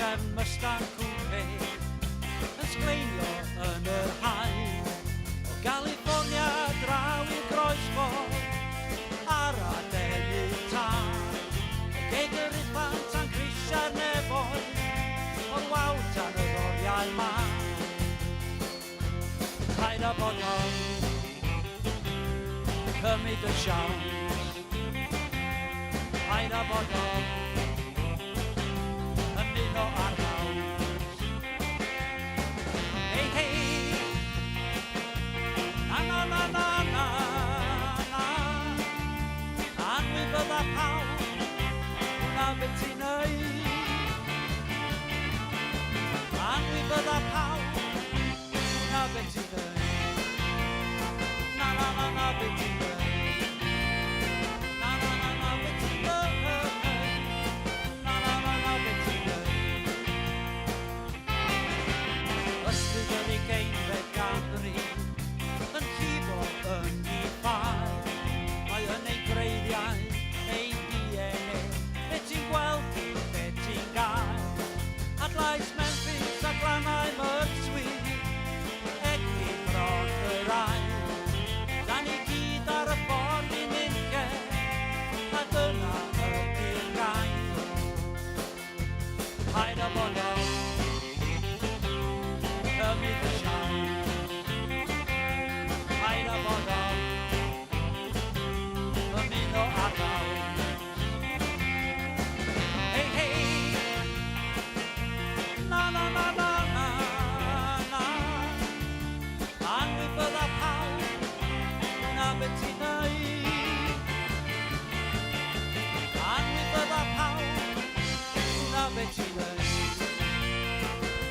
gefn Mustang Coupe yn sgleinio yn yr haul. O California draw i'r Groesffordd ar adenu tân. O Geiger i'r plant a'n grisiau'r nefoedd o'r wawt ar yr oriau man. Paid â bod cymryd y siawns. Paid â bod ymuno ar haws. Hei, hei, na, na, na, na, na, na. Anwy bydda pawb, hwnna beth ti'n neud. Anwy bydda pawb, hwnna beth ti'n neud. Na, na, na, na, beth ti'n neud. Na, na, na, na, beth ti'n neud. Na, na, na, na, beth ti'n neud. Ysbryd yr 20fed ganrif yn llifo yn ei ffair. Mae yn ei greiddiau, ei DNA. Be ti'n gweld i, be ti'n gael. Adlais Memphis a glannau Myrtswydd, egni bron y rai. Da ni gyd ar y ffordd i'n ugen, a dyna ydy'r gair. Paid â bod cymryd y siawns. Paid â bod ymuno ar haws. Hei, hei, na, na, na, na, na, na. Anwy bydda pawb, hwnna beth ti'n neud. Anwy bydda pawb, hwnna beth ti'n neud.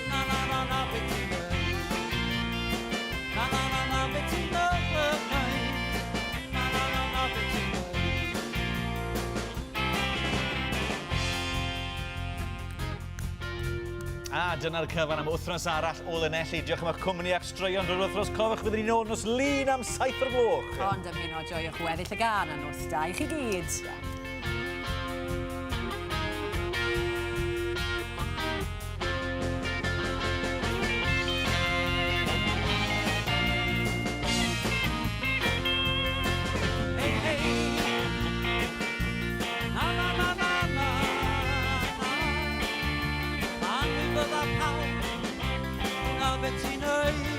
Na, na, na, na, beth ti'n neud. Na, na, na, na, beth ti'n neud. Na, na, na, na, beth ti'n neud. A dyna'r cyfan am wythnos arall o Llanelli. Diolch am eich cwmni a'ch straeon drwy'r wythnos. Cofiwch byddwn ni'n ôl nos lun am 7 o'r gloch. Ond ymuno joio'ch weddill y gan a nos da i chi gyd. Hei, hei, na, na, na, na, na, na. Anwy bydda pawb, hwnna beth ti'n neud.